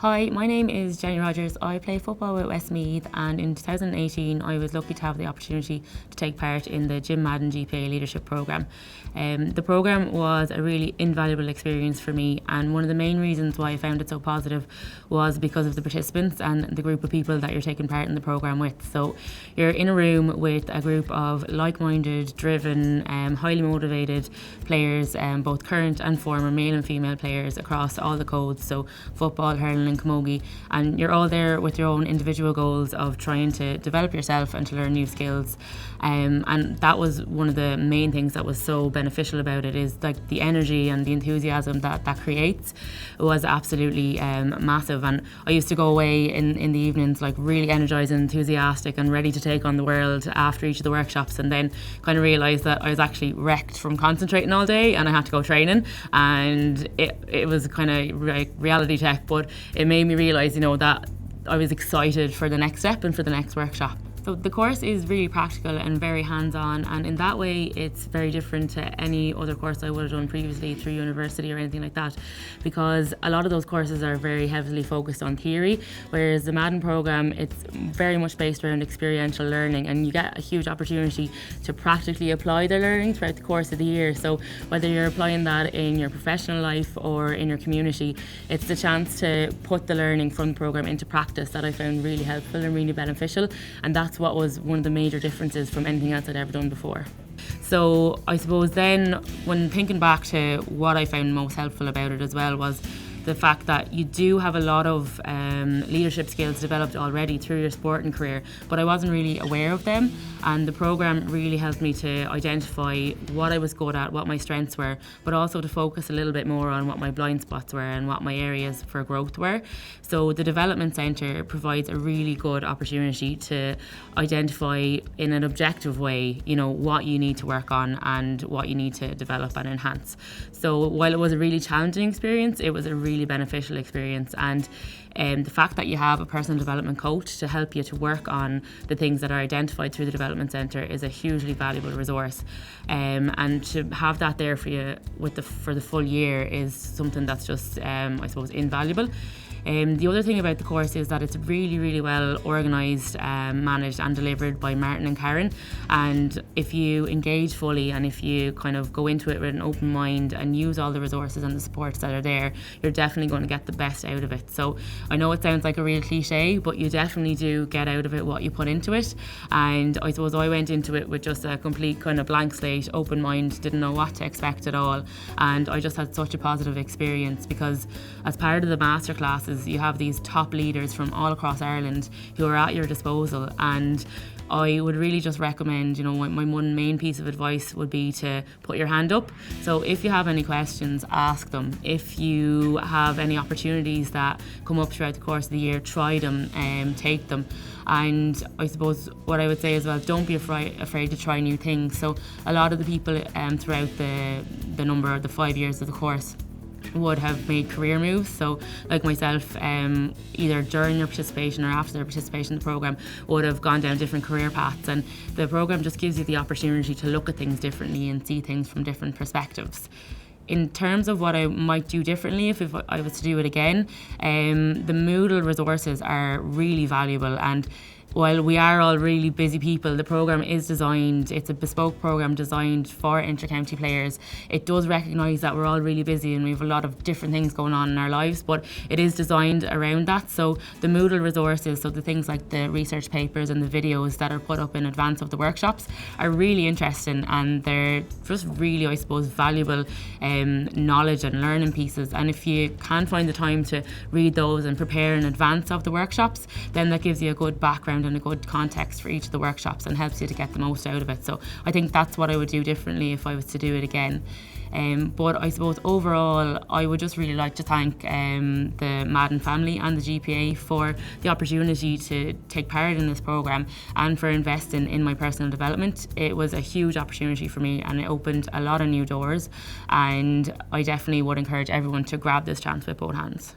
Hi, my name is Jenny Rogers. I play football with Westmeath, and in 2018 I was lucky to have the opportunity to take part in the Jim Madden GPA Leadership Programme. The programme was a really invaluable experience for me, and one of the main reasons why I found it so positive was because of the participants and the group of people that you're taking part in the programme with. So you're in a room with a group of like-minded, driven, highly motivated players, both current and former male and female players across all the codes, so football, hurling and camogie, and you're all there with your own individual goals of trying to develop yourself and to learn new skills, and that was one of the main things that was so beneficial about it, is like the energy and the enthusiasm that creates was absolutely massive. And I used to go away in the evenings like really energised and enthusiastic and ready to take on the world after each of the workshops, and then kind of realised that I was actually wrecked from concentrating all day and I had to go training, and it was kind of like reality check, but it made me realise, that I was excited for the next step and for the next workshop. So the course is really practical and very hands-on, and in that way it's very different to any other course I would have done previously through university or anything like that, because a lot of those courses are very heavily focused on theory, whereas the Madden programme, it's very much based around experiential learning, and you get a huge opportunity to practically apply the learning throughout the course of the year. So whether you're applying that in your professional life or in your community, it's the chance to put the learning from the programme into practice that I found really helpful and really beneficial, and that's what was one of the major differences from anything else I'd ever done before. So I suppose then, when thinking back to what I found most helpful about it as well, was the fact that you do have a lot of leadership skills developed already through your sporting career, but I wasn't really aware of them, and the programme really helped me to identify what I was good at, what my strengths were, but also to focus a little bit more on what my blind spots were and what my areas for growth were. So the Development Centre provides a really good opportunity to identify in an objective way, what you need to work on and what you need to develop and enhance. So while it was a really challenging experience, it was a really beneficial experience, and the fact that you have a personal development coach to help you to work on the things that are identified through the Development Centre is a hugely valuable resource, and to have that there for you for the full year is something that's just I suppose invaluable. The other thing about the course is that it's really, really well organised, managed and delivered by Martin and Karen, and if you engage fully and if you kind of go into it with an open mind and use all the resources and the supports that are there, you're definitely going to get the best out of it. So I know it sounds like a real cliche, but you definitely do get out of it what you put into it, and I suppose I went into it with just a complete kind of blank slate, open mind, didn't know what to expect at all, and I just had such a positive experience, because as part of the masterclasses you have these top leaders from all across Ireland who are at your disposal, and I would really just recommend, my one main piece of advice would be to put your hand up. So if you have any questions, ask them. If you have any opportunities that come up throughout the course of the year, try them, take them. And I suppose what I would say as well, don't be afraid to try new things. So a lot of the people throughout the 5 years of the course would have made career moves. So like myself, either during their participation or after their participation in the programme, would have gone down different career paths, and the programme just gives you the opportunity to look at things differently and see things from different perspectives. In terms of what I might do differently if I was to do it again, the Moodle resources are really valuable, and while we are all really busy people, the programme is designed, it's a bespoke programme designed for inter-county players. It does recognise that we're all really busy and we have a lot of different things going on in our lives, but it is designed around that. So the Moodle resources, so the things like the research papers and the videos that are put up in advance of the workshops, are really interesting, and they're just really, I suppose, valuable knowledge and learning pieces. And if you can find the time to read those and prepare in advance of the workshops, then that gives you a good background and a good context for each of the workshops and helps you to get the most out of it. So I think that's what I would do differently if I was to do it again. But I suppose overall I would just really like to thank the Madden family and the GPA for the opportunity to take part in this programme and for investing in my personal development. It was a huge opportunity for me, and it opened a lot of new doors, and I definitely would encourage everyone to grab this chance with both hands.